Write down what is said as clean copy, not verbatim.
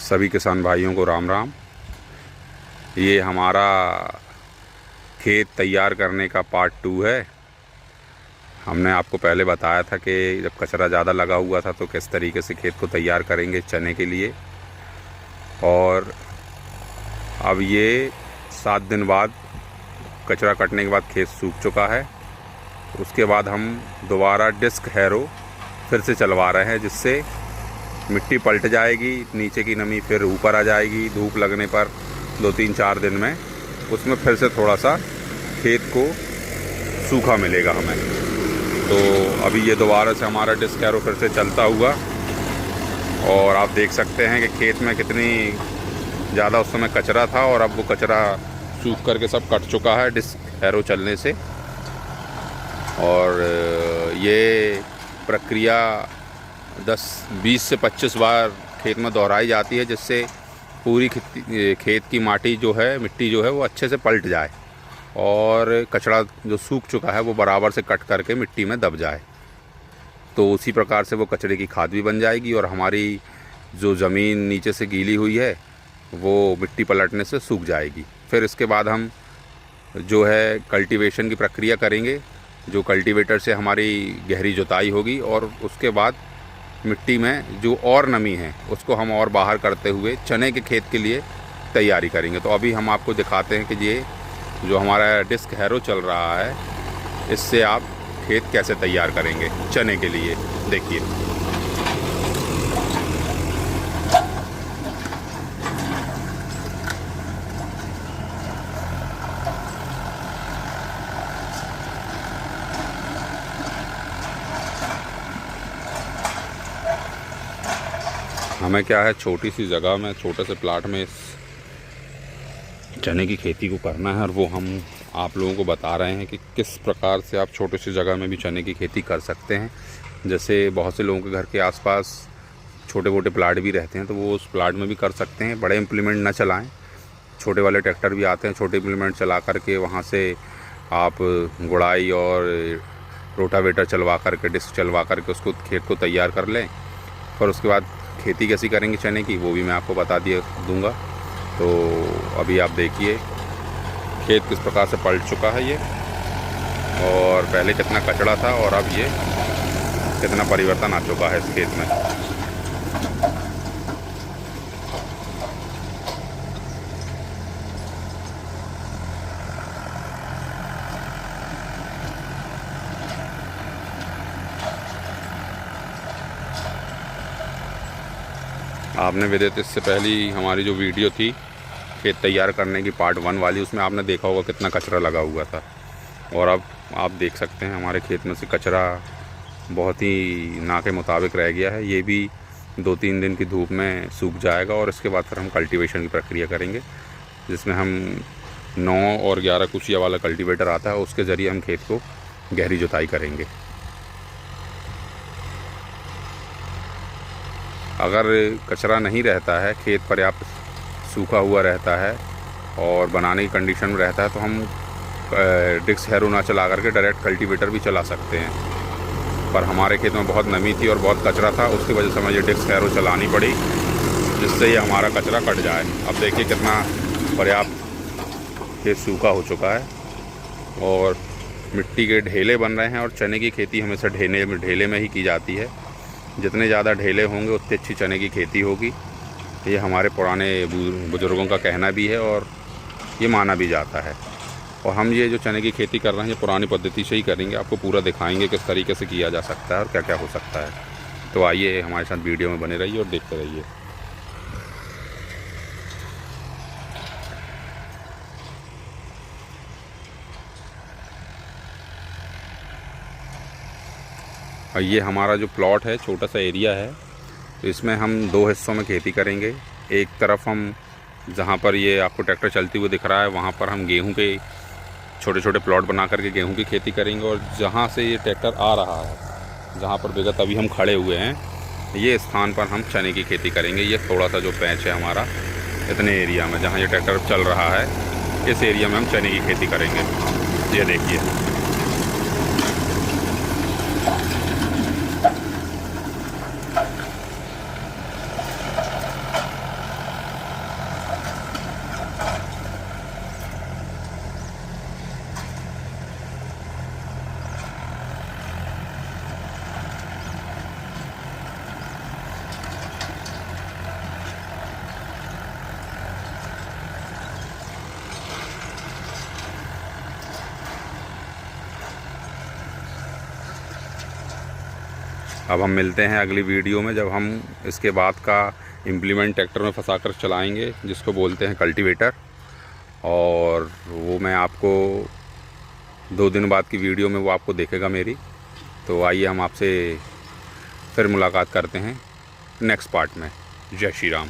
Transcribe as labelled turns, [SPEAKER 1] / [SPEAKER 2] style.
[SPEAKER 1] सभी किसान भाइयों को राम राम। ये हमारा खेत तैयार करने का पार्ट 2 है। हमने आपको पहले बताया था कि जब कचरा ज़्यादा लगा हुआ था तो किस तरीके से खेत को तैयार करेंगे चने के लिए। और अब ये 7 दिन बाद कचरा कटने के बाद खेत सूख चुका है। उसके बाद हम दोबारा डिस्क हैरो फिर से चलवा रहे हैं, जिससे मिट्टी पलट जाएगी, नीचे की नमी फिर ऊपर आ जाएगी। धूप लगने पर 2-3-4 दिन में उसमें फिर से थोड़ा सा खेत को सूखा मिलेगा हमें। तो अभी ये दोबारा से हमारा डिस्क हैरो फिर से चलता हुआ, और आप देख सकते हैं कि खेत में कितनी ज़्यादा उस समय कचरा था और अब वो कचरा सूख करके सब कट चुका है डिस्क हैरो चलने से। और ये प्रक्रिया 20 से 25 बार खेत में दोहराई जाती है, जिससे पूरी खेत की माटी जो है, मिट्टी जो है वो अच्छे से पलट जाए और कचरा जो सूख चुका है वो बराबर से कट करके मिट्टी में दब जाए। तो उसी प्रकार से वो कचरे की खाद भी बन जाएगी और हमारी जो ज़मीन नीचे से गीली हुई है वो मिट्टी पलटने से सूख जाएगी। फिर इसके बाद हम जो है कल्टीवेशन की प्रक्रिया करेंगे, जो कल्टीवेटर से हमारी गहरी जुताई होगी और उसके बाद मिट्टी में जो और नमी है उसको हम और बाहर करते हुए चने के खेत के लिए तैयारी करेंगे। तो अभी हम आपको दिखाते हैं कि ये जो हमारा डिस्क हैरो चल रहा है, इससे आप खेत कैसे तैयार करेंगे चने के लिए। देखिए, हमें क्या है, छोटी सी जगह में, छोटे से प्लाट में इस चने की खेती को करना है, और वो हम आप लोगों को बता रहे हैं कि किस प्रकार से आप छोटी सी जगह में भी चने की खेती कर सकते हैं। जैसे बहुत से लोगों के घर के आसपास छोटे मोटे प्लाट भी रहते हैं, तो वो उस प्लाट में भी कर सकते हैं। बड़े इम्प्लीमेंट ना चलाएं, छोटे वाले ट्रैक्टर भी आते हैं, छोटे इम्प्लीमेंट चला करके वहाँ से आप गुड़ाई और रोटावेटर चलवा करके, डिस्क चलवा करके उसको खेत को तैयार कर लें। और उसके बाद खेती कैसी करेंगे चने की वो भी मैं आपको बता दूँगा। तो अभी आप देखिए खेत किस प्रकार से पलट चुका है ये, और पहले कितना कचड़ा था और अब ये कितना परिवर्तन आ चुका है इस खेत में। आपने विदित इससे पहली हमारी जो वीडियो थी खेत तैयार करने की पार्ट 1 वाली, उसमें आपने देखा होगा कितना कचरा लगा हुआ था। और अब आप देख सकते हैं हमारे खेत में से कचरा बहुत ही ना के मुताबिक रह गया है। ये भी 2-3 दिन की धूप में सूख जाएगा और इसके बाद फिर हम कल्टीवेशन की प्रक्रिया करेंगे, जिसमें हम 9 और 11 कुचिया वाला कल्टीवेटर आता है, उसके ज़रिए हम खेत को गहरी जुताई करेंगे। अगर कचरा नहीं रहता है, खेत पर्याप्त सूखा हुआ रहता है और बनाने की कंडीशन में रहता है, तो हम डिस्क हैरो ना चला करके डायरेक्ट कल्टीवेटर भी चला सकते हैं। पर हमारे खेत में बहुत नमी थी और बहुत कचरा था, उसकी वजह से हमें ये डिस्क हैरो चलानी पड़ी, जिससे ये हमारा कचरा कट जाए। अब देखिए कितना पर्याप्त खेत सूखा हो चुका है और मिट्टी के ढेले बन रहे हैं। और चने की खेती हमेशा ढेले में ही की जाती है। जितने ज़्यादा ढेले होंगे उतनी अच्छी चने की खेती होगी। ये हमारे पुराने बुज़ुर्गों का कहना भी है और ये माना भी जाता है। और हम ये जो चने की खेती कर रहे हैं ये पुरानी पद्धति से ही करेंगे। आपको पूरा दिखाएंगे किस तरीके से किया जा सकता है और क्या क्या हो सकता है। तो आइए हमारे साथ वीडियो में बने रहिए और देखते रहिए। और ये हमारा जो प्लॉट है, छोटा सा एरिया है, तो इसमें हम 2 हिस्सों में खेती करेंगे। एक तरफ हम, जहाँ पर ये आपको ट्रैक्टर चलती हुई दिख रहा है, वहाँ पर हम गेहूं के छोटे छोटे प्लॉट बना करके गेहूं की खेती करेंगे। और जहाँ से ये ट्रैक्टर आ रहा है, जहाँ पर विगत अभी हम खड़े हुए हैं, ये स्थान पर हम चने की खेती करेंगे। ये थोड़ा सा जो पैच है हमारा, इतने एरिया में जहाँ ये ट्रैक्टर चल रहा है, इस एरिया में हम चने की खेती करेंगे। ये देखिए, अब हम मिलते हैं अगली वीडियो में, जब हम इसके बाद का इम्प्लीमेंट ट्रैक्टर में फंसा कर चलाएँगे, जिसको बोलते हैं कल्टीवेटर। और वो मैं आपको 2 दिन बाद की वीडियो में वो आपको देखेगा मेरी। तो आइए हम आपसे फिर मुलाकात करते हैं नेक्स्ट पार्ट में। जय श्री राम।